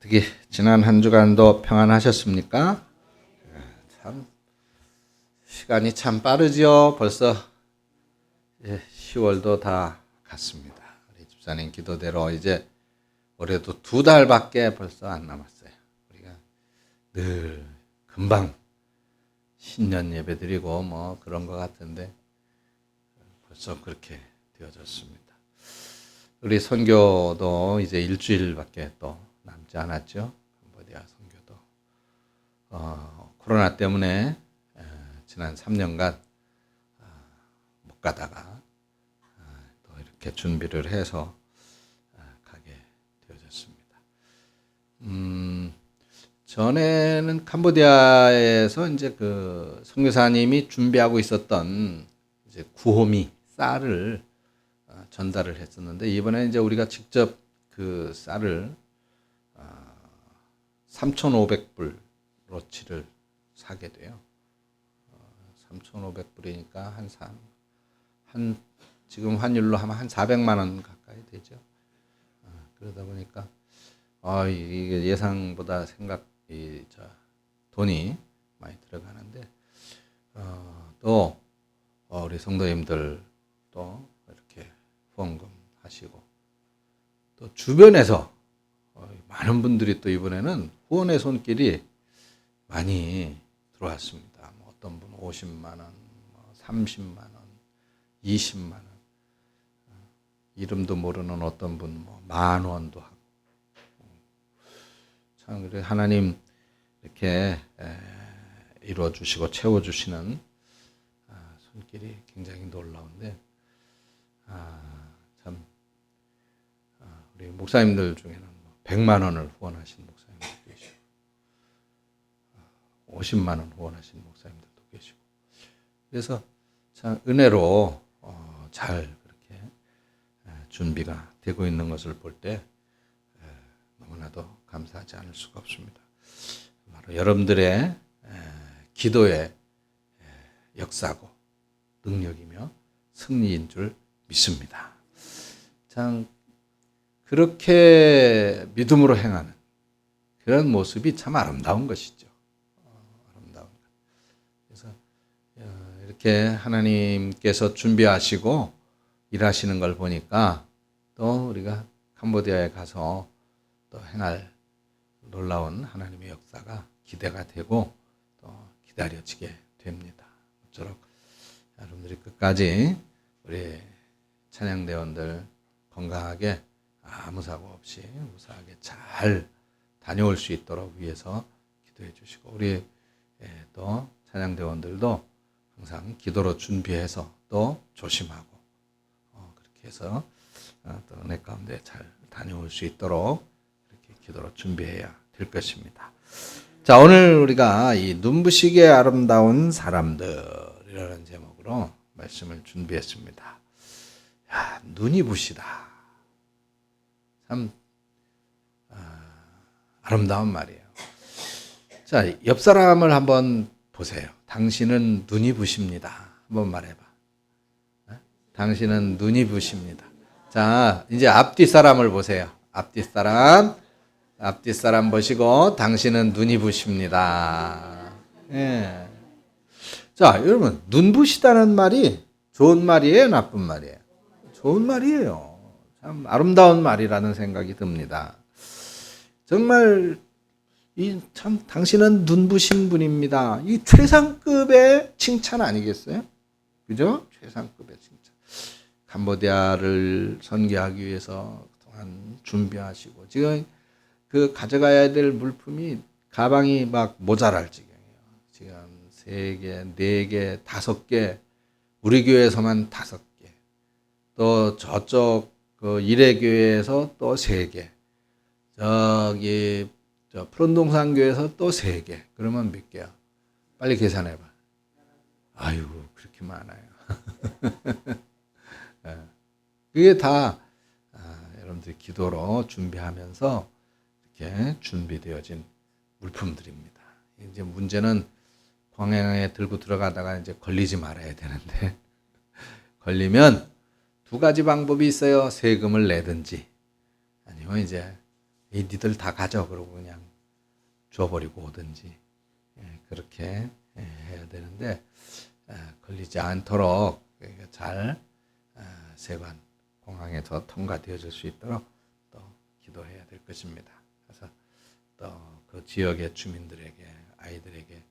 어떻게 지난 한 주간도 평안하셨습니까? 참 시간이 참 빠르죠. 벌써 10월도 다 갔습니다. 우리 집사님 기도대로 이제 올해도 2달밖에 벌써 안 남았어요. 우리가 늘 금방 신년 예배 드리고 뭐 그런 것 같은데 벌써 그렇게 되어졌습니다. 우리 선교도 이제 일주일밖에 또 남지 않았죠. 캄보디아 선교도 코로나 때문에 지난 3년간 못 가다가 또 이렇게 준비를 해서 가게 되어졌습니다. 전에는 캄보디아에서 이제 그 선교사님이 준비하고 있었던 이제 구호미 쌀을 전달을 했었는데, 이번에 이제 우리가 직접 그 쌀을 3,500불어치를 사게 돼요. 3,500불이니까 한 지금 환율로 하면 한 400만 원 가까이 되죠. 그러다 보니까 이게 예상보다 돈이 많이 들어가는데, 또 우리 성도님들 또 이렇게 후원금 하시고, 또 주변에서 많은 분들이 또 이번에는 후원의 손길이 많이 들어왔습니다. 어떤 분 50만 원, 30만 원, 20만 원, 이름도 모르는 어떤 분 10,000원도 하고, 참 그래 하나님 이렇게 이루어 주시고 채워 주시는 손길이 굉장히 놀라운데, 참 우리 목사님들 중에는 100만 원을 후원하신 목사님도 계시고, 50만 원 후원하신 목사님들도 계시고, 그래서 참 은혜로 잘 그렇게 준비가 되고 있는 것을 볼 때 너무나도 감사하지 않을 수가 없습니다. 바로 여러분들의 기도의 역사고 능력이며 승리인 줄 믿습니다. 참 그렇게 믿음으로 행하는 그런 모습이 참 아름다운 것이죠. 아름다운 것. 그래서 이렇게 하나님께서 준비하시고 일하시는 걸 보니까 또 우리가 캄보디아에 가서 또 행할 놀라운 하나님의 역사가 기대가 되고 또 기다려지게 됩니다. 모쪼록 여러분들이 끝까지 우리 찬양대원들 건강하게 아무 사고 없이 무사하게 잘 다녀올 수 있도록 위해서 기도해 주시고, 우리 또 찬양대원들도 항상 기도로 준비해서 또 조심하고 그렇게 해서 또 은혜 가운데 잘 다녀올 수 있도록 이렇게 기도로 준비해야 될 것입니다. 자, 오늘 우리가 이 눈부시게 아름다운 사람들이라는 제목으로 말씀을 준비했습니다. 야, 눈이 부시다. 참 아름다운 말이에요. 자, 옆 사람을 한번 보세요. 당신은 눈이 부십니다. 한번 말해봐. 당신은 눈이 부십니다. 자, 이제 앞뒤 사람을 보세요. 앞뒤 사람 보시고 당신은 눈이 부십니다. 예. 자, 여러분, 눈 부시다는 말이 좋은 말이에요, 나쁜 말이에요? 좋은 말이에요. 참 아름다운 말이라는 생각이 듭니다. 정말 참 당신은 눈부신 분입니다. 이 최상급의 칭찬 아니겠어요? 그죠? 최상급의 칭찬. 캄보디아를 선교하기 위해서 그동안 준비하시고, 지금 그 가져가야 될 물품이 가방이 막 모자랄 지경이에요. 지금 3개, 4개, 5개, 우리 교회에서만 5개, 또 저쪽 그 일회교회에서 또 3개, 저기 푸른동산 교회에서 또 3개. 그러면 몇 개야? 빨리 계산해봐. 아이고, 그렇게 많아요. 그게 다 여러분들이 기도로 준비하면서 이렇게 준비되어진 물품들입니다. 이제 문제는 광야에 들고 들어가다가 이제 걸리지 말아야 되는데, 걸리면 2가지 방법이 있어요. 세금을 내든지 아니면 이제 니들 다 가져 그러고 그냥 줘버리고 오든지 그렇게 해야 되는데 걸리지 않도록 잘 세관 공항에서 통과되어질 수 있도록 또 기도해야 될 것입니다. 그래서 또 그 지역의 주민들에게 아이들에게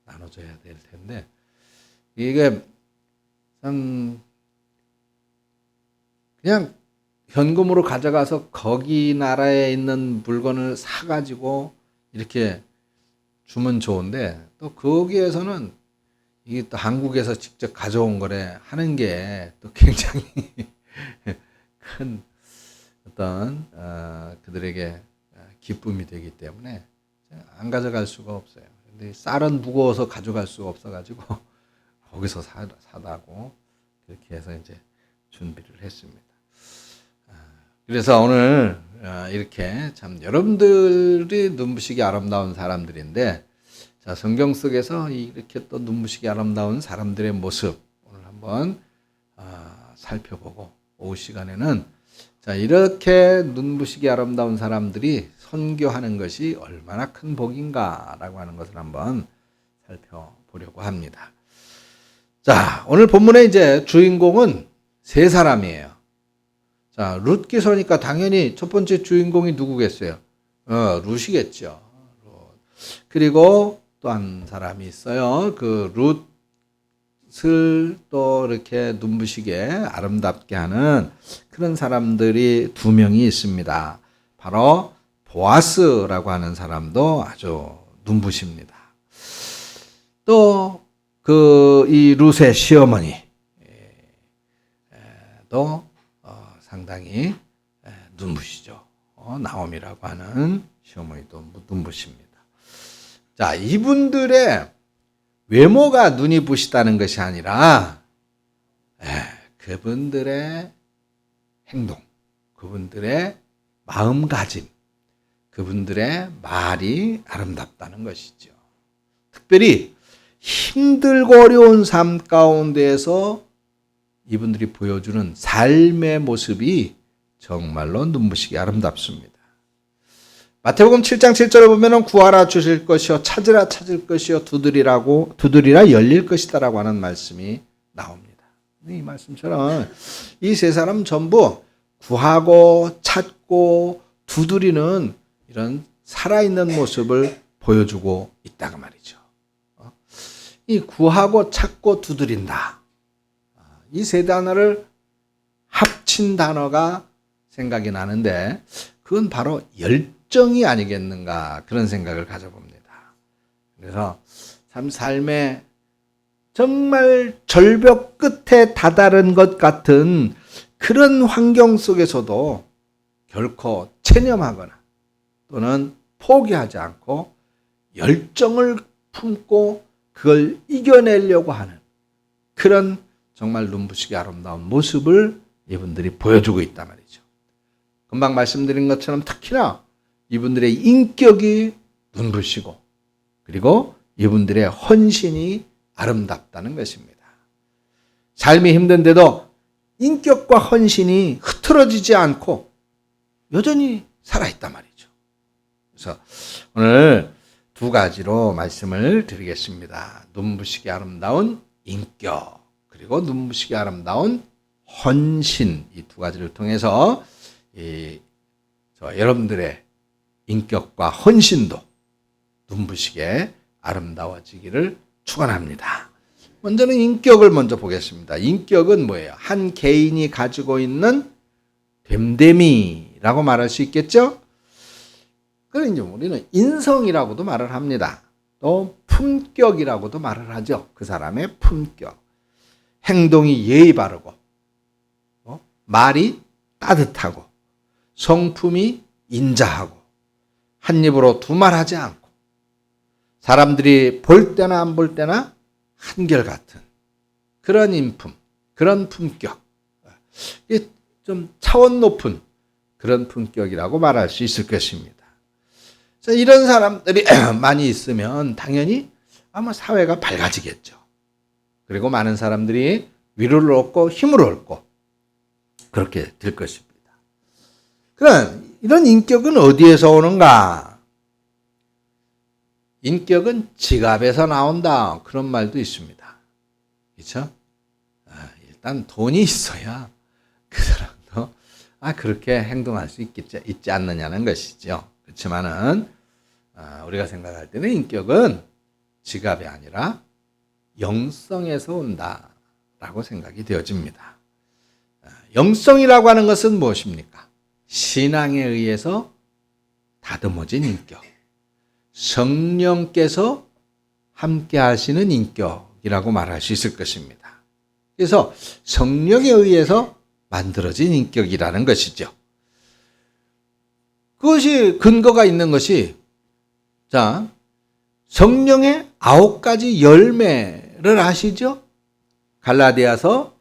나눠줘야 될 텐데 이게 참 그냥 현금으로 가져가서 거기 나라에 있는 물건을 사가지고 이렇게 주면 좋은데 또 거기에서는 이게 또 한국에서 직접 가져온 거래 하는 게 또 굉장히 큰 어떤 그들에게 기쁨이 되기 때문에 안 가져갈 수가 없어요. 근데 쌀은 무거워서 가져갈 수가 없어가지고 거기서 사다고 그렇게 해서 이제 준비를 했습니다. 그래서 오늘 이렇게 참 여러분들이 눈부시게 아름다운 사람들인데 자, 성경 속에서 이렇게 또 눈부시게 아름다운 사람들의 모습 오늘 한번 살펴보고 오후 시간에는 자, 이렇게 눈부시게 아름다운 사람들이 선교하는 것이 얼마나 큰 복인가라고 하는 것을 한번 살펴보려고 합니다. 자, 오늘 본문의 이제 주인공은 세 사람이에요. 자, 룻기서니까 당연히 첫 번째 주인공이 누구겠어요? 룻이겠죠. 그리고 또 한 사람이 있어요. 그 룻을 또 이렇게 눈부시게 아름답게 하는 그런 사람들이 두 명이 있습니다. 바로 보아스라고 하는 사람도 아주 눈부십니다. 또 이 룻의 시어머니 도 상당히 눈부시죠. 나옴이라고 하는 시어머니도 눈부십니다. 자, 이분들의 외모가 눈이 부시다는 것이 아니라 그분들의 행동, 그분들의 마음가짐, 그분들의 말이 아름답다는 것이죠. 특별히 힘들고 어려운 삶 가운데에서 이분들이 보여주는 삶의 모습이 정말로 눈부시게 아름답습니다. 마태복음 7장 7절에 보면 구하라 주실 것이요 찾으라 찾을 것이요 두드리라 열릴 것이다라고 하는 말씀이 나옵니다. 이 말씀처럼 이 세 사람 전부 구하고 찾고 두드리는 이런 살아있는 모습을 보여주고 있다고 말이죠. 이 구하고 찾고 두드린다. 이 세 단어를 합친 단어가 생각이 나는데 그건 바로 열정이 아니겠는가 그런 생각을 가져봅니다. 그래서 참 삶의 정말 절벽 끝에 다다른 것 같은 그런 환경 속에서도 결코 체념하거나 또는 포기하지 않고 열정을 품고 그걸 이겨내려고 하는 그런 정말 눈부시게 아름다운 모습을 이분들이 보여주고 있단 말이죠. 금방 말씀드린 것처럼 특히나 이분들의 인격이 눈부시고 그리고 이분들의 헌신이 아름답다는 것입니다. 삶이 힘든데도 인격과 헌신이 흐트러지지 않고 여전히 살아있단 말이죠. 그래서 오늘 두 가지로 말씀을 드리겠습니다. 눈부시게 아름다운 인격 그리고 눈부시게 아름다운 헌신 이 두 가지를 통해서 여러분들의 인격과 헌신도 눈부시게 아름다워지기를 축원합니다. 먼저는 인격을 먼저 보겠습니다. 인격은 뭐예요? 한 개인이 가지고 있는 됨됨이라고 말할 수 있겠죠? 그러니까 우리는 인성이라고도 말을 합니다. 또 품격이라고도 말을 하죠. 그 사람의 품격. 행동이 예의 바르고 말이 따뜻하고 성품이 인자하고 한 입으로 두 말하지 않고 사람들이 볼 때나 안 볼 때나 한결같은 그런 인품, 그런 품격. 이게 좀 차원 높은 그런 품격이라고 말할 수 있을 것입니다. 이런 사람들이 많이 있으면 당연히 아마 사회가 밝아지겠죠. 그리고 많은 사람들이 위로를 얻고 힘을 얻고 그렇게 될 것입니다. 그럼 이런 인격은 어디에서 오는가? 인격은 지갑에서 나온다. 그런 말도 있습니다. 그렇죠? 일단 돈이 있어야 그 사람도 그렇게 행동할 수 있지 않느냐는 것이죠. 그렇지만은 우리가 생각할 때는 인격은 지갑이 아니라 영성에서 온다라고 생각이 되어집니다. 영성이라고 하는 것은 무엇입니까? 신앙에 의해서 다듬어진 인격, 성령께서 함께 하시는 인격이라고 말할 수 있을 것입니다. 그래서 성령에 의해서 만들어진 인격이라는 것이죠. 그것이 근거가 있는 것이 성령의 9가지 열매를 아시죠? 갈라디아서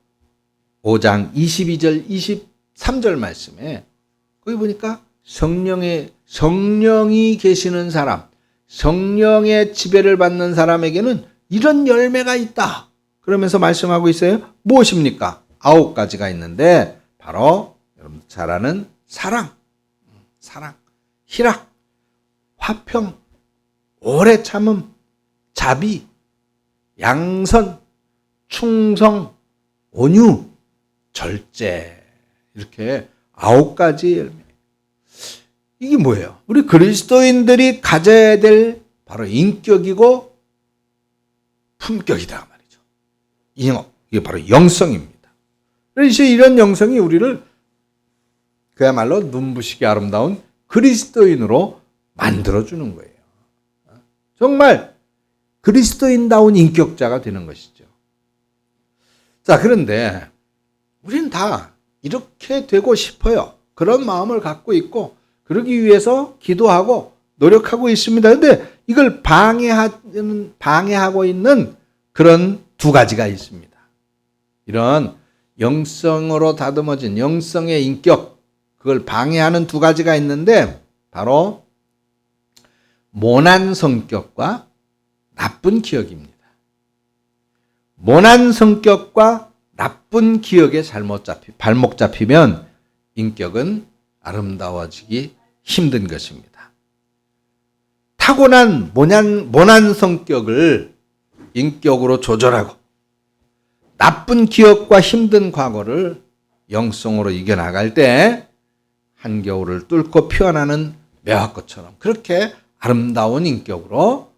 5장 22절 23절 말씀에 거기 보니까 성령이 계시는 사람, 성령의 지배를 받는 사람에게는 이런 열매가 있다. 그러면서 말씀하고 있어요. 무엇입니까? 9가지가 있는데 바로 여러분 잘 아는 사랑, 희락, 화평, 오래 참음, 자비, 양선, 충성, 온유, 절제, 이렇게 9가지 열매. 이게 뭐예요? 우리 그리스도인들이 가져야 될 바로 인격이고 품격이다 말이죠. 이게 바로 영성입니다. 그래서 이런 영성이 우리를 그야말로 눈부시게 아름다운 그리스도인으로 만들어주는 거예요. 정말 그리스도인다운 인격자가 되는 것이죠. 자, 그런데 우리는 다 이렇게 되고 싶어요. 그런 마음을 갖고 있고 그러기 위해서 기도하고 노력하고 있습니다. 그런데 이걸 방해하고 있는 그런 2가지가 있습니다. 이런 영성으로 다듬어진 영성의 인격, 그걸 방해하는 2가지가 있는데 바로 모난 성격과 나쁜 기억입니다. 모난 성격과 나쁜 기억에 발목 잡히면 인격은 아름다워지기 힘든 것입니다. 타고난 모난 성격을 인격으로 조절하고 나쁜 기억과 힘든 과거를 영성으로 이겨나갈 때 한겨울을 뚫고 피어나는 매화꽃처럼 그렇게 아름다운 인격으로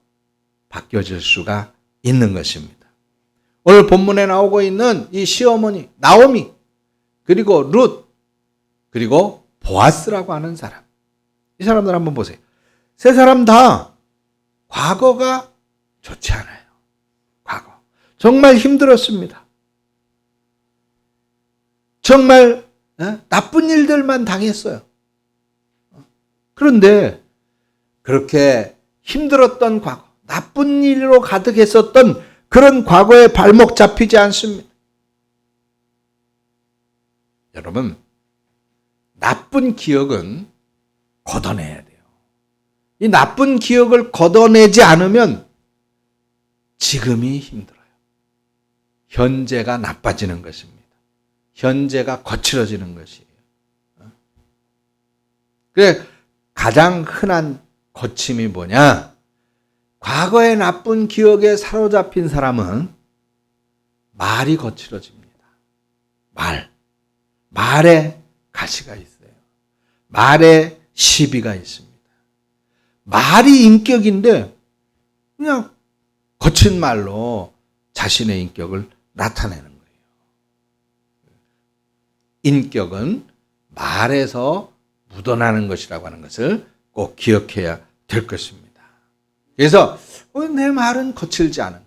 바뀌어질 수가 있는 것입니다. 오늘 본문에 나오고 있는 이 시어머니 나오미, 그리고 룻, 그리고 보아스라고 하는 사람, 이 사람들 한번 보세요. 3사람 다 과거가 좋지 않아요. 과거 정말 힘들었습니다. 정말 나쁜 일들만 당했어요. 그런데 그렇게 힘들었던 과거, 나쁜 일로 가득했었던 그런 과거에 발목 잡히지 않습니다. 여러분, 나쁜 기억은 걷어내야 돼요. 이 나쁜 기억을 걷어내지 않으면 지금이 힘들어요. 현재가 나빠지는 것입니다. 현재가 거칠어지는 것이에요. 그래, 가장 흔한 거침이 뭐냐? 과거의 나쁜 기억에 사로잡힌 사람은 말이 거칠어집니다. 말에 가시가 있어요. 말에 시비가 있습니다. 말이 인격인데 그냥 거친 말로 자신의 인격을 나타내는 거예요. 인격은 말에서 묻어나는 것이라고 하는 것을 꼭 기억해야 될 것입니다. 그래서 내 말은 거칠지 않은가?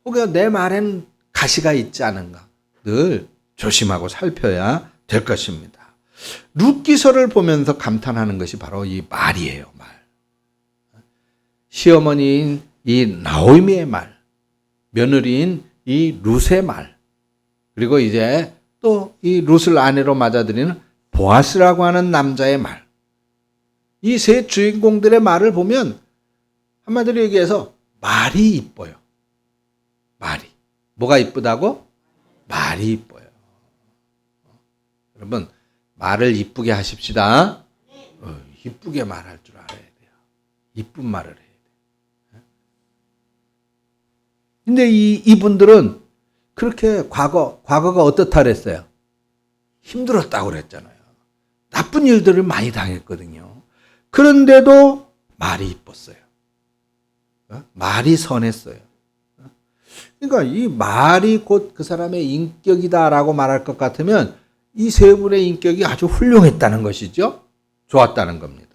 혹은 내 말엔 가시가 있지 않은가? 늘 조심하고 살펴야 될 것입니다. 룻기서를 보면서 감탄하는 것이 바로 이 말이에요. 말. 시어머니인 이 나오미의 말, 며느리인 이 룻의 말, 그리고 이제 또 이 룻을 아내로 맞아들이는 보아스라고 하는 남자의 말. 이 3 주인공들의 말을 보면 한마디로 얘기해서 말이 이뻐요. 말이. 뭐가 이쁘다고? 말이 이뻐요. 여러분, 말을 이쁘게 하십시다. 이쁘게 말할 줄 알아야 돼요. 이쁜 말을 해야 돼요. 근데 이분들은 그렇게 과거가 어떻다 그랬어요? 힘들었다고 그랬잖아요. 나쁜 일들을 많이 당했거든요. 그런데도 말이 이뻤어요. 말이 선했어요. 그러니까 이 말이 곧 그 사람의 인격이다라고 말할 것 같으면 이 세 분의 인격이 아주 훌륭했다는 것이죠. 좋았다는 겁니다.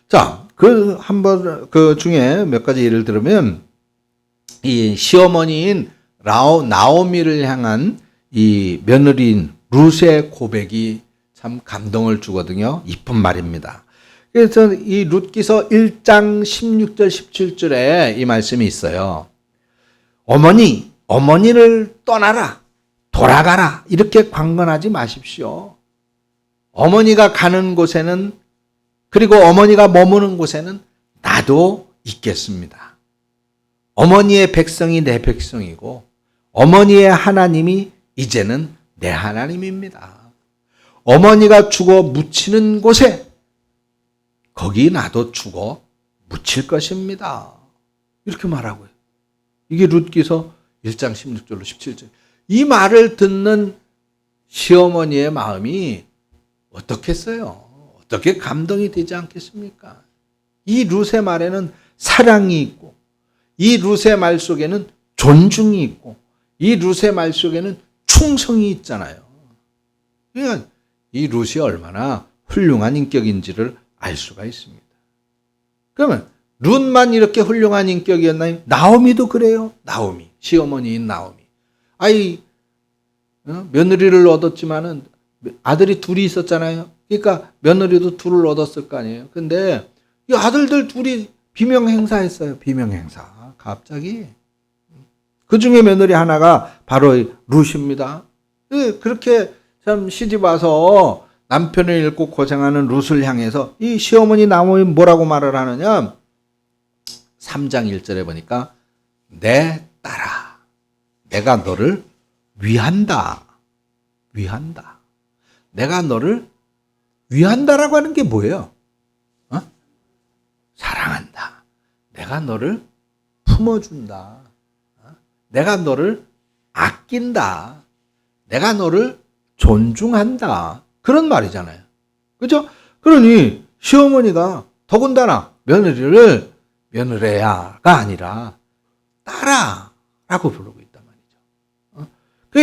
자, 그 중에 몇 가지 예를 들면 이 시어머니인 나오미를 향한 이 며느리인 룻의 고백이 참 감동을 주거든요. 이쁜 말입니다. 그래서 이 룻기서 1장 16절 17절에 이 말씀이 있어요. 어머니를 떠나라, 돌아가라 이렇게 강권하지 마십시오. 어머니가 가는 곳에는, 그리고 어머니가 머무는 곳에는 나도 있겠습니다. 어머니의 백성이 내 백성이고 어머니의 하나님이 이제는 내 하나님입니다. 어머니가 죽어 묻히는 곳에 거기 나도 죽어 묻힐 것입니다. 이렇게 말하고요. 이게 룻기서 1장 16절로 17절. 이 말을 듣는 시어머니의 마음이 어떻겠어요? 어떻게 감동이 되지 않겠습니까? 이 룻의 말에는 사랑이 있고, 이 룻의 말 속에는 존중이 있고, 이 룻의 말 속에는 충성이 있잖아요. 그러니까 이 룻이 얼마나 훌륭한 인격인지를 알 수가 있습니다. 그러면 룻만 이렇게 훌륭한 인격이었나요? 나오미도 그래요. 나오미, 시어머니인 나오미. 며느리를 얻었지만은 아들이 둘이 있었잖아요. 그러니까 며느리도 둘을 얻었을 거 아니에요. 근데 이 아들들 둘이 비명 행사했어요. 비명 행사. 갑자기. 그 중에 며느리 하나가 바로 룻입니다. 그렇게 참 시집 와서 남편을 잃고 고생하는 룻을 향해서 이 시어머니 나오미 뭐라고 말을 하느냐? 3장 1절에 보니까 내 딸아, 내가 너를 위한다. 위한다. 내가 너를 위한다라고 하는 게 뭐예요? 사랑한다. 내가 너를 품어준다. 내가 너를 아낀다. 내가 너를 존중한다. 그런 말이잖아요. 그죠? 그러니 시어머니가 더군다나 며느리를 며느리야가 아니라 딸아라고 부르고 있단 말이죠. 그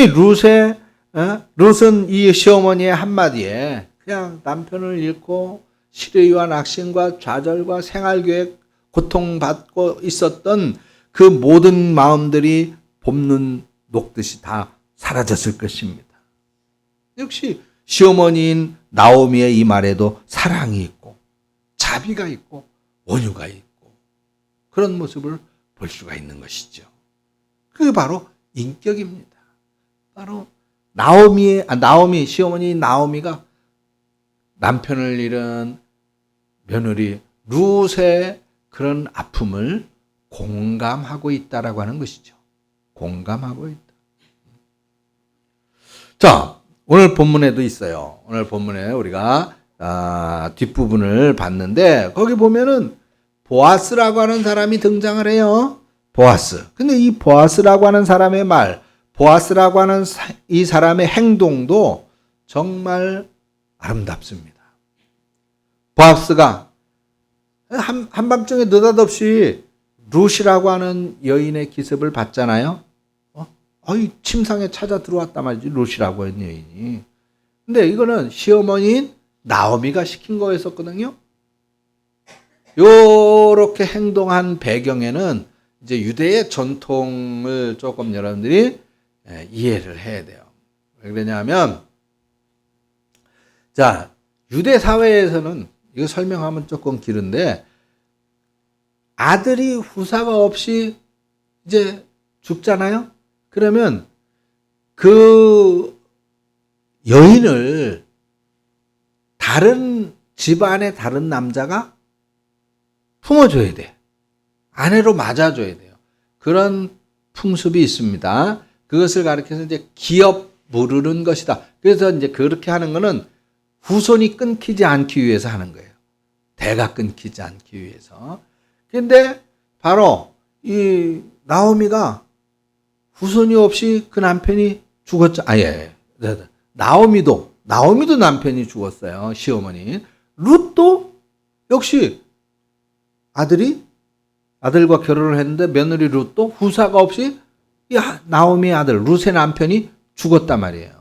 룻은 이 시어머니의 한마디에 그냥 남편을 잃고 시래위와 낙심과 좌절과 생활계획 고통받고 있었던 그 모든 마음들이 봄눈 녹듯이 다 사라졌을 것입니다. 역시 시어머니인 나오미의 이 말에도 사랑이 있고 자비가 있고 온유가 있고 그런 모습을 볼 수가 있는 것이죠. 그게 바로 인격입니다. 바로 나오미 시어머니 나오미가 남편을 잃은 며느리 룻의 그런 아픔을 공감하고 있다라고 하는 것이죠. 공감하고 있다. 자, 오늘 본문에도 있어요. 오늘 본문에 우리가 뒷부분을 봤는데 거기 보면은 보아스라고 하는 사람이 등장을 해요. 보아스. 근데 이 보아스라고 하는 사람의 말, 보아스라고 하는 이 사람의 행동도 정말 아름답습니다. 보아스가 한밤중에 느닷없이 룻이라고 하는 여인의 기습을 받잖아요. 침상에 찾아 들어왔단 말이지, 룻이라고 하는 여인이. 근데 이거는 시어머니인 나오미가 시킨 거였었거든요. 요렇게 행동한 배경에는 이제 유대의 전통을 조금 여러분들이 이해를 해야 돼요. 왜 그러냐면, 자, 유대 사회에서는 이거 설명하면 조금 길은데, 아들이 후사가 없이 이제 죽잖아요? 그러면 그 여인을 다른 집안의 다른 남자가 품어줘야 돼. 아내로 맞아줘야 돼요. 그런 풍습이 있습니다. 그것을 가리켜서 이제 기업 무르는 것이다. 그래서 이제 그렇게 하는 거는 후손이 끊기지 않기 위해서 하는 거예요. 대가 끊기지 않기 위해서. 근데 바로 이 나오미가 후손이 없이 그 남편이 죽었죠. 나오미도 남편이 죽었어요. 시어머니. 룻도 역시 아들과 결혼을 했는데 며느리 룻도 후사가 없이 나오미의 아들 룻의 남편이 죽었단 말이에요.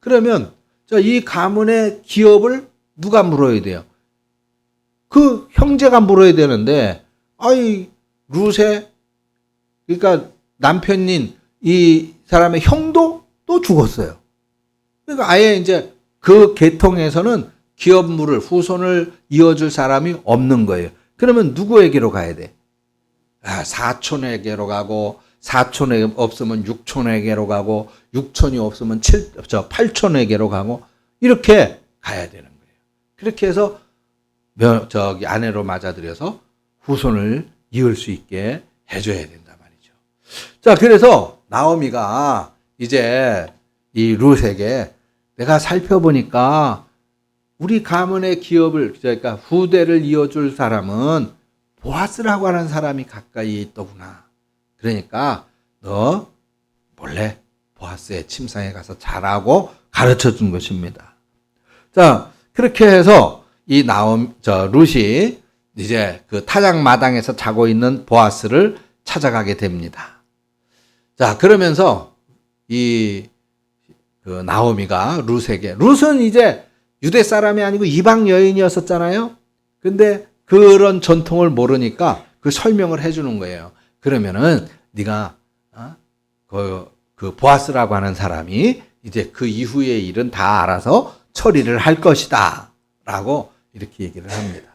그러면 이 가문의 기업을 누가 물어야 돼요? 그 형제가 물어야 되는데 룻의 그러니까 남편인 이 사람의 형도 또 죽었어요. 그러니까 아예 이제 그 계통에서는 기업물을 후손을 이어줄 사람이 없는 거예요. 그러면 누구에게로 가야 돼? 사촌에게로 가고 사촌에 없으면 육촌에게로 가고 육촌이 없으면 팔촌에게로 가고 이렇게 가야 되는 거예요. 그렇게 해서 아내로 맞아들여서 후손을 이을 수 있게 해줘야 된단 말이죠. 자, 그래서 나오미가 이제 이 룻에게 내가 살펴보니까 우리 가문의 기업을 그러니까 후대를 이어줄 사람은 보아스라고 하는 사람이 가까이 있더구나. 그러니까 너 몰래 보아스의 침상에 가서 자라고 가르쳐 준 것입니다. 자, 그렇게 해서 이 룻이 이제 그 타작 마당에서 자고 있는 보아스를 찾아가게 됩니다. 자, 그러면서 그 나오미가 룻은 이제 유대 사람이 아니고 이방 여인이었었잖아요. 근데 그런 전통을 모르니까 그 설명을 해주는 거예요. 그러면은 네가 그 보아스라고 하는 사람이 이제 그 이후의 일은 다 알아서 처리를 할 것이다 라고 이렇게 얘기를 합니다.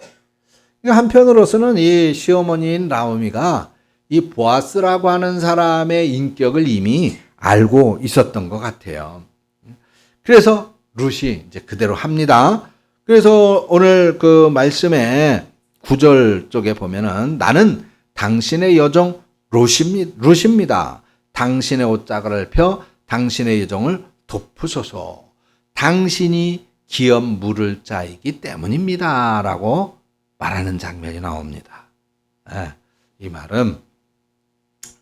한편으로서는 이 시어머니인 나오미가 이 보아스라고 하는 사람의 인격을 이미 알고 있었던 것 같아요. 그래서 룻이 이제 그대로 합니다. 그래서 오늘 그 말씀에 9절 쪽에 보면은 나는 당신의 여종 룻입니다. 당신의 옷자락을 펴 당신의 여종을 덮으소서. 당신이 기업 물을 자이기 때문입니다. 라고 말하는 장면이 나옵니다. 이 말은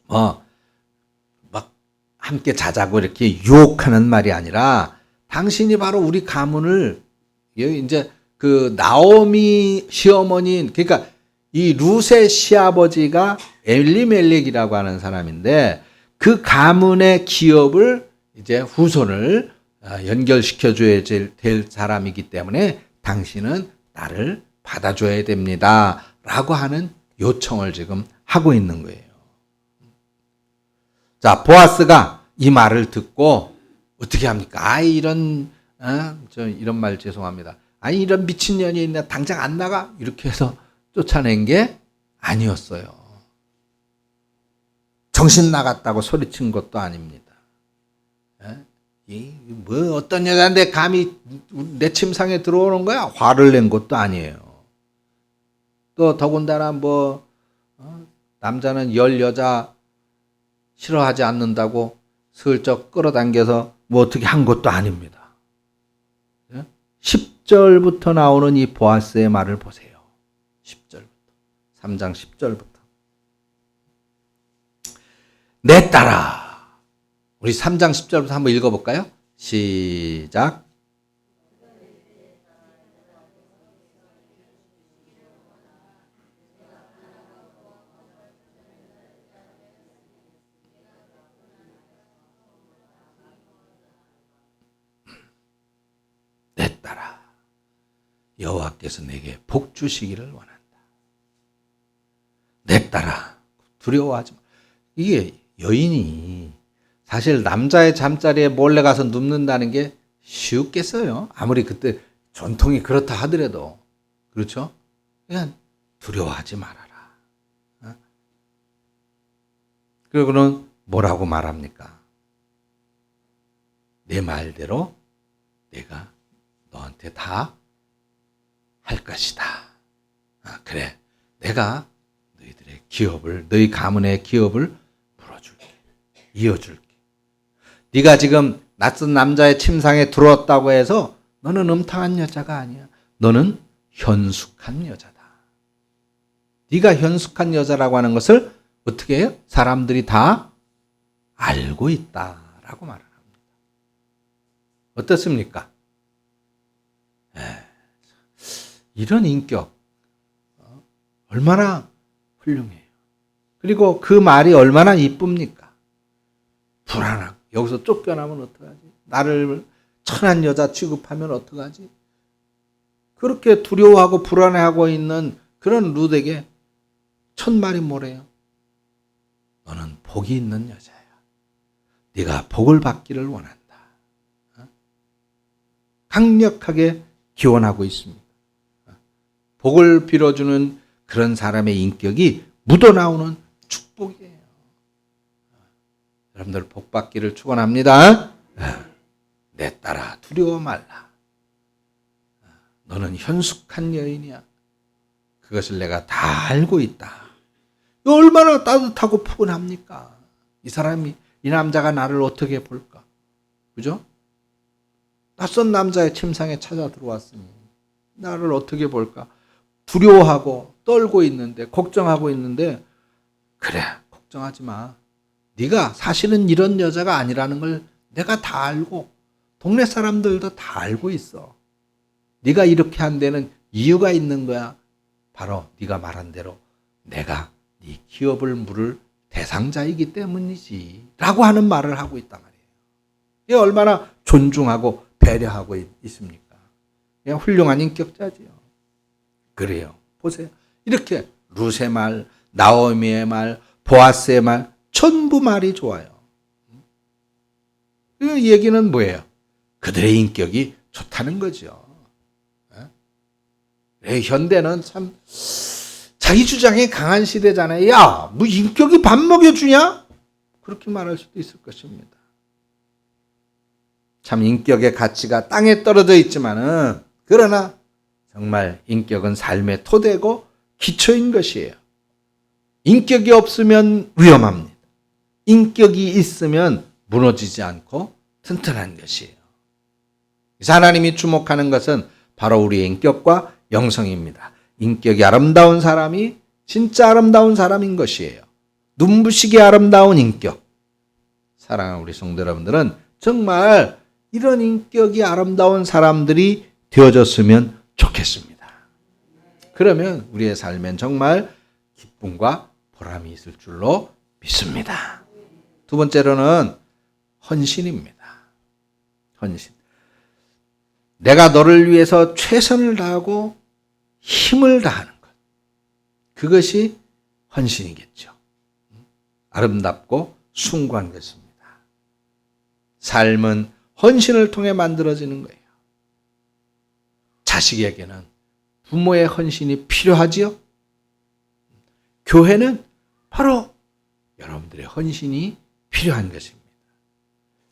막 함께 자자고 이렇게 유혹하는 말이 아니라 당신이 바로 우리 가문을 이제 그 나오미 시어머니인 그러니까 이 룻의 시아버지가 엘리멜렉이라고 하는 사람인데 그 가문의 기업을 이제 후손을 연결시켜 줘야 될 사람이기 때문에 당신은 나를 받아줘야 됩니다. 라고 하는 요청을 지금 하고 있는 거예요. 자, 보아스가 이 말을 듣고 어떻게 합니까? 이런 말 죄송합니다. 이런 미친년이 있네. 당장 안 나가? 이렇게 해서 쫓아낸 게 아니었어요. 정신 나갔다고 소리친 것도 아닙니다. 뭐 어떤 여자인데 감히 내 침상에 들어오는 거야? 화를 낸 것도 아니에요. 또 더군다나 남자는 여자 싫어하지 않는다고 슬쩍 끌어당겨서 어떻게 한 것도 아닙니다. 10절부터 나오는 이 보아스의 말을 보세요. 10절부터. 3장 10절부터. 내 딸아. 우리 3장 10절부터 한번 읽어볼까요? 시작. 내 딸아. 여호와께서 내게 복 주시기를 원한다. 내 딸아. 두려워하지 마. 이게 여인이 사실 남자의 잠자리에 몰래 가서 눕는다는 게 쉽겠어요? 아무리 그때 전통이 그렇다 하더라도. 그렇죠? 그냥 두려워하지 말아라. 그리고는 뭐라고 말합니까? 내 말대로 내가 너한테 다 할 것이다. 그래. 내가 너희들의 기업을, 너희 가문의 기업을 물어줄게. 이어줄게. 네가 지금 낯선 남자의 침상에 들어왔다고 해서 너는 음탕한 여자가 아니야. 너는 현숙한 여자다. 네가 현숙한 여자라고 하는 것을 어떻게 해요? 사람들이 다 알고 있다라고 말을 합니다. 어떻습니까? 이런 인격 얼마나 훌륭해요. 그리고 그 말이 얼마나 이쁩니까? 불안하고 여기서 쫓겨나면 어떡하지? 나를 천한 여자 취급하면 어떡하지? 그렇게 두려워하고 불안해하고 있는 그런 룻에게 첫 말이 뭐래요? 너는 복이 있는 여자야. 네가 복을 받기를 원한다. 강력하게 기원하고 있습니다. 복을 빌어주는 그런 사람의 인격이 묻어나오는 축복이에요. 여러분들 복 받기를 축원합니다. 내 딸아 두려워 말라. 너는 현숙한 여인이야. 그것을 내가 다 알고 있다. 얼마나 따뜻하고 푸근합니까? 이 사람이, 이 남자가 나를 어떻게 볼까? 그죠? 낯선 남자의 침상에 찾아 들어왔으니 나를 어떻게 볼까? 두려워하고 떨고 있는데, 걱정하고 있는데, 그래, 걱정하지 마. 네가 사실은 이런 여자가 아니라는 걸 내가 다 알고 동네 사람들도 다 알고 있어. 네가 이렇게 한 데는 이유가 있는 거야. 바로 네가 말한 대로 내가 네 기업을 물을 대상자이기 때문이지 라고 하는 말을 하고 있단 말이에요. 이게 얼마나 존중하고 배려하고 있습니까? 그냥 훌륭한 인격자지요. 그래요. 보세요. 이렇게 룻의 말, 나오미의 말, 보아스의 말 전부 말이 좋아요. 그 얘기는 뭐예요? 그들의 인격이 좋다는 거죠. 현대는 참 자기 주장이 강한 시대잖아요. 야, 뭐 인격이 밥 먹여주냐? 그렇게 말할 수도 있을 것입니다. 참 인격의 가치가 땅에 떨어져 있지만은 그러나 정말 인격은 삶의 토대고 기초인 것이에요. 인격이 없으면 위험합니다. 인격이 있으면 무너지지 않고 튼튼한 것이에요. 그래서 하나님이 주목하는 것은 바로 우리의 인격과 영성입니다. 인격이 아름다운 사람이 진짜 아름다운 사람인 것이에요. 눈부시게 아름다운 인격. 사랑하는 우리 성도 여러분들은 정말 이런 인격이 아름다운 사람들이 되어졌으면 좋겠습니다. 그러면 우리의 삶엔 정말 기쁨과 보람이 있을 줄로 믿습니다. 두 번째로는 헌신입니다. 헌신. 내가 너를 위해서 최선을 다하고 힘을 다하는 것. 그것이 헌신이겠죠. 아름답고 숭고한 것입니다. 삶은 헌신을 통해 만들어지는 거예요. 자식에게는 부모의 헌신이 필요하지요. 교회는 바로 여러분들의 헌신이 필요한 것입니다.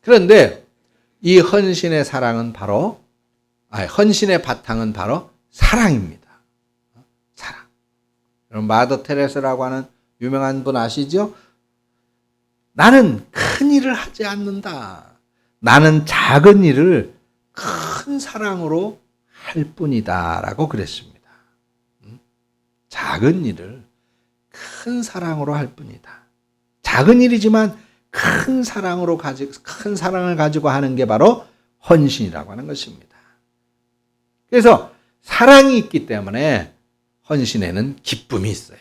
그런데 이 헌신의 헌신의 바탕은 바로 사랑입니다. 사랑. 여러분 마더 테레사라고 하는 유명한 분 아시죠? 나는 큰 일을 하지 않는다. 나는 작은 일을 큰 사랑으로 할 뿐이다 라고 그랬습니다. 작은 일을 큰 사랑으로 할 뿐이다. 작은 일이지만 큰 사랑을 가지고 하는 게 바로 헌신이라고 하는 것입니다. 그래서 사랑이 있기 때문에 헌신에는 기쁨이 있어요.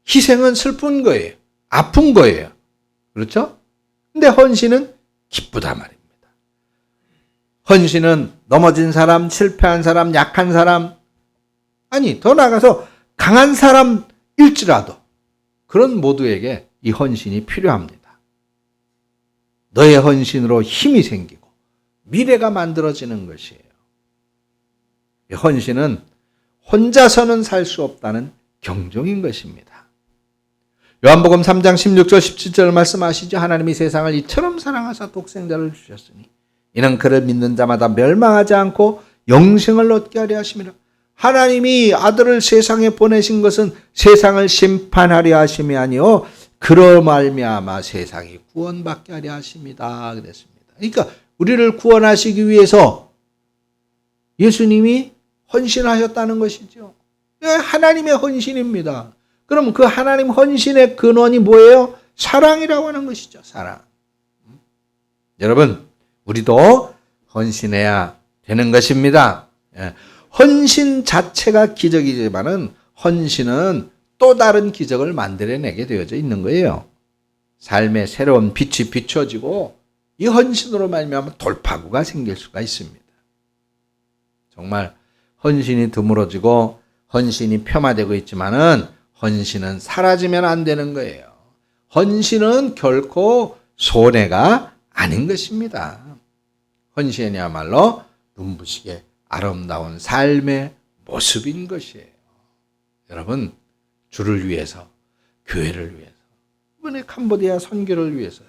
희생은 슬픈 거예요. 아픈 거예요. 그렇죠? 근데 헌신은 기쁘다 말입니다. 헌신은 넘어진 사람, 실패한 사람, 약한 사람, 아니 더 나아가서 강한 사람일지라도 그런 모두에게 이 헌신이 필요합니다. 너의 헌신으로 힘이 생기고 미래가 만들어지는 것이에요. 헌신은 혼자서는 살 수 없다는 경종인 것입니다. 요한복음 3장 16절 17절 말씀하시죠. 하나님이 세상을 이처럼 사랑하사 독생자를 주셨으니 이는 그를 믿는 자마다 멸망하지 않고 영생을 얻게 하려 하심이라. 하나님이 아들을 세상에 보내신 것은 세상을 심판하려 하심이 아니요 그로 말미암아 세상이 구원받게 하려 하심이다 그랬습니다. 그러니까 우리를 구원하시기 위해서 예수님이 헌신하셨다는 것이죠. 하나님의 헌신입니다. 그럼 그 하나님 헌신의 근원이 뭐예요? 사랑이라고 하는 것이죠. 사랑. 여러분, 우리도 헌신해야 되는 것입니다. 헌신 자체가 기적이지만은 헌신은 또 다른 기적을 만들어내게 되어져 있는 거예요. 삶의 새로운 빛이 비춰지고 이 헌신으로 말미암아 돌파구가 생길 수가 있습니다. 정말 헌신이 드물어지고 헌신이 폄하되고 있지만은 헌신은 사라지면 안 되는 거예요. 헌신은 결코 손해가 아닌 것입니다. 헌신이야말로 눈부시게 아름다운 삶의 모습인 것이에요. 여러분, 주를 위해서, 교회를 위해서, 이번에 캄보디아 선교를 위해서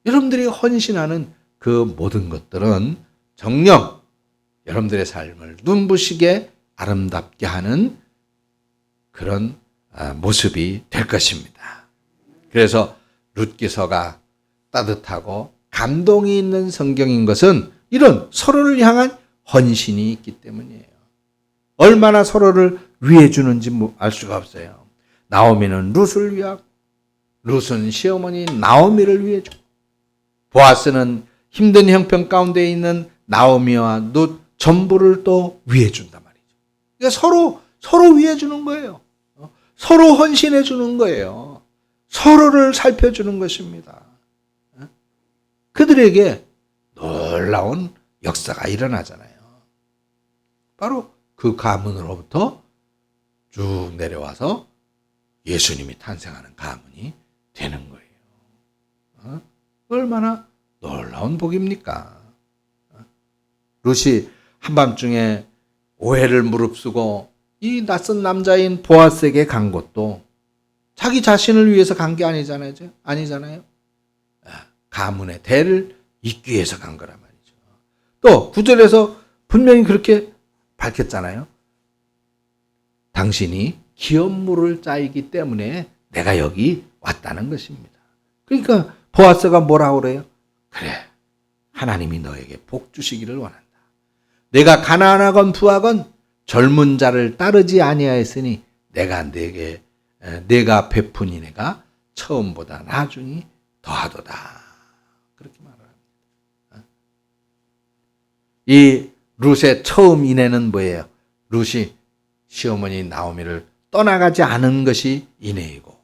여러분들이 헌신하는 그 모든 것들은 정녕 여러분들의 삶을 눈부시게 아름답게 하는 그런 모습이 될 것입니다. 그래서 룻기서가 따뜻하고 감동이 있는 성경인 것은 이런 서로를 향한 헌신이 있기 때문이에요. 얼마나 서로를 위해 주는지 알 수가 없어요. 나오미는 룻을 위하고, 룻은 시어머니 나오미를 위해 주고, 보아스는 힘든 형편 가운데 있는 나오미와 룻 전부를 또 위해 준단 말이죠. 그러니까 서로 위해 주는 거예요. 서로 헌신해 주는 거예요. 서로를 살펴주는 것입니다. 그들에게 놀라운 역사가 일어나잖아요. 바로 그 가문으로부터 쭉 내려와서 예수님이 탄생하는 가문이 되는 거예요. 얼마나 놀라운 복입니까? 룻이 한밤중에 오해를 무릅쓰고 이 낯선 남자인 보아스에게 간 것도 자기 자신을 위해서 간 게 아니잖아요. 가문의 대를 잇기 위해서 간 거란 말이죠. 또 9절에서 분명히 그렇게 밝혔잖아요. 당신이 기업물을 짜이기 때문에 내가 여기 왔다는 것입니다. 그러니까 보아스가 뭐라고 그래요? 그래, 하나님이 너에게 복 주시기를 원한다. 내가 가난하건 부하건 젊은 자를 따르지 아니하였으니 내가 베푼 이내가 처음보다 나중이 더하도다. 그렇게 말합니다. 이 룻의 처음 인해는 뭐예요? 룻이 시어머니 나오미를 떠나가지 않은 것이 인해이고,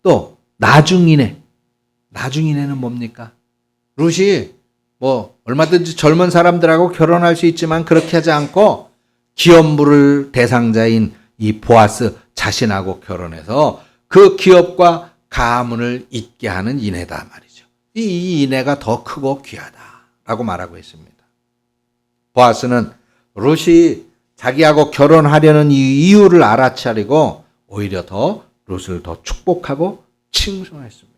또 나중 인해는 뭡니까? 룻이 얼마든지 젊은 사람들하고 결혼할 수 있지만 그렇게 하지 않고 기업물을 대상자인 이 보아스 자신하고 결혼해서 그 기업과 가문을 잇게 하는 인해다 말이죠. 이 인해가 더 크고 귀하다라고 말하고 있습니다. 보아스는 룻이 자기하고 결혼하려는 이 이유를 알아차리고 오히려 더 룻을 더 축복하고 칭송했습니다.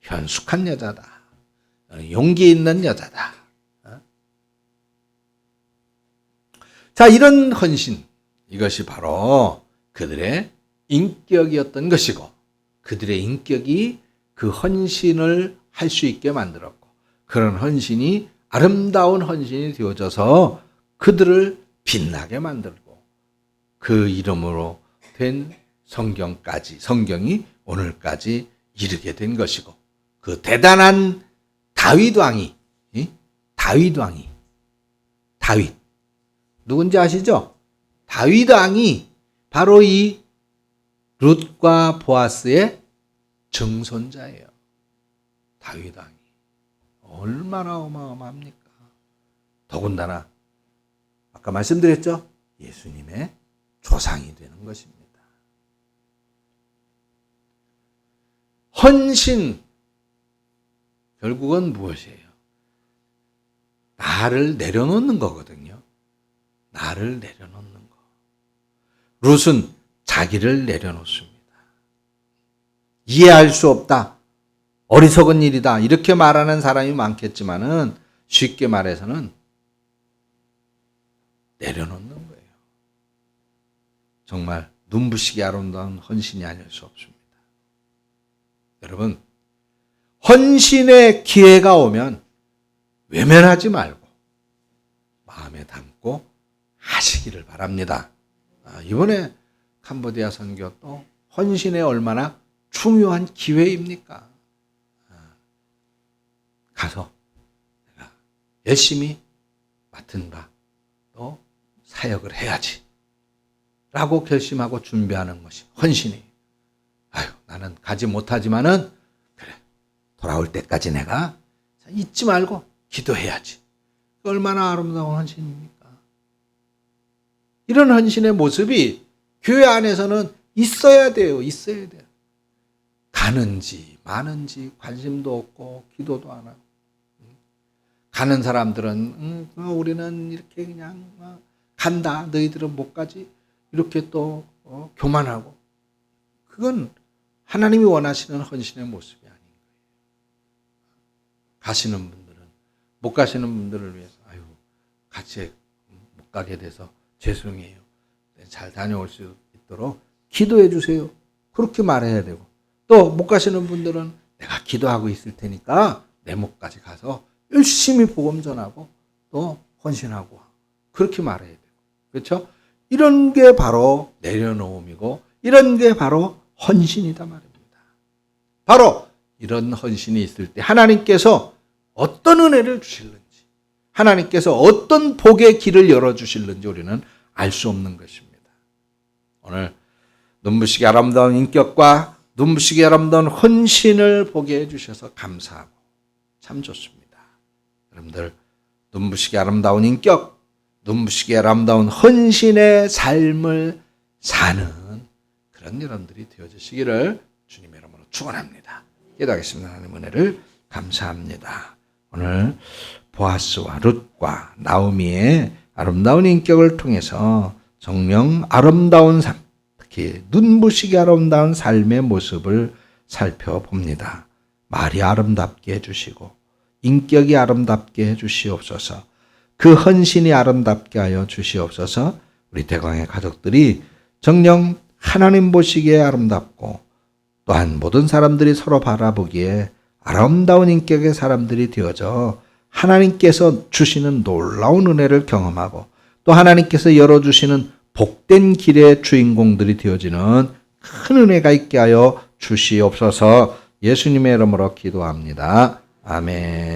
현숙한 여자다. 용기 있는 여자다. 자, 이런 헌신, 이것이 바로 그들의 인격이었던 것이고, 그들의 인격이 그 헌신을 할 수 있게 만들었고, 그런 헌신이 아름다운 헌신이 되어져서 그들을 빛나게 만들고, 그 이름으로 된 성경이 오늘까지 이르게 된 것이고, 그 대단한 다윗 누군지 아시죠? 다윗 왕이 바로 이 룻과 보아스의 증손자예요. 다윗 왕이 얼마나 어마어마합니까? 더군다나 아까 말씀드렸죠? 예수님의 조상이 되는 것입니다. 헌신, 결국은 무엇이에요? 나를 내려놓는 거거든요. 나를 내려놓는 거. 룻은 자기를 내려놓습니다. 이해할 수 없다. 어리석은 일이다. 이렇게 말하는 사람이 많겠지만은 쉽게 말해서는 내려놓는 거예요. 정말 눈부시게 아름다운 헌신이 아닐 수 없습니다. 여러분, 헌신의 기회가 오면 외면하지 말고 마음에 담고 하시기를 바랍니다. 이번에 캄보디아 선교 또 헌신에 얼마나 중요한 기회입니까? 가서 내가 열심히 맡은 바 또 사역을 해야지 라고 결심하고 준비하는 것이 헌신이. 아유, 나는 가지 못하지만은 그래, 돌아올 때까지 내가 잊지 말고 기도해야지. 얼마나 아름다운 헌신입니까? 이런 헌신의 모습이 교회 안에서는 있어야 돼요. 있어야 돼요. 가는지 마는지 관심도 없고 기도도 안 하고. 가는 사람들은 우리는 이렇게 그냥 간다. 너희들은 못 가지. 이렇게 또 교만하고. 그건 하나님이 원하시는 헌신의 모습이 아닌 거예요. 가시는 분들은, 못 가시는 분들을 위해서 아유, 같이 못 가게 돼서 죄송해요. 잘 다녀올 수 있도록 기도해 주세요. 그렇게 말해야 되고, 또 못 가시는 분들은 내가 기도하고 있을 테니까 내 목까지 가서 열심히 복음 전하고 또 헌신하고 그렇게 말해야 되고, 그렇죠? 이런 게 바로 내려놓음이고 이런 게 바로 헌신이다 말입니다. 바로 이런 헌신이 있을 때 하나님께서 어떤 은혜를 주실는지, 하나님께서 어떤 복의 길을 열어주실는지 우리는 알 수 없는 것입니다. 오늘 눈부시게 아름다운 인격과 눈부시게 아름다운 헌신을 보게 해주셔서 감사하고 참 좋습니다. 여러분들 눈부시게 아름다운 인격, 눈부시게 아름다운 헌신의 삶을 사는 그런 여러분들이 되어주시기를 주님의 이름으로 축원합니다. 기도하겠습니다. 하나님 은혜를 감사합니다. 오늘 보아스와 룻과 나오미의 아름다운 인격을 통해서 정녕 아름다운 삶, 특히 눈부시게 아름다운 삶의 모습을 살펴봅니다. 말이 아름답게 해주시고 인격이 아름답게 해주시옵소서. 그 헌신이 아름답게 하여 주시옵소서. 우리 대광의 가족들이 정녕 하나님 보시기에 아름답고 또한 모든 사람들이 서로 바라보기에 아름다운 인격의 사람들이 되어져 하나님께서 주시는 놀라운 은혜를 경험하고 또 하나님께서 열어주시는 복된 길의 주인공들이 되어지는 큰 은혜가 있게 하여 주시옵소서. 예수님의 이름으로 기도합니다. 아멘.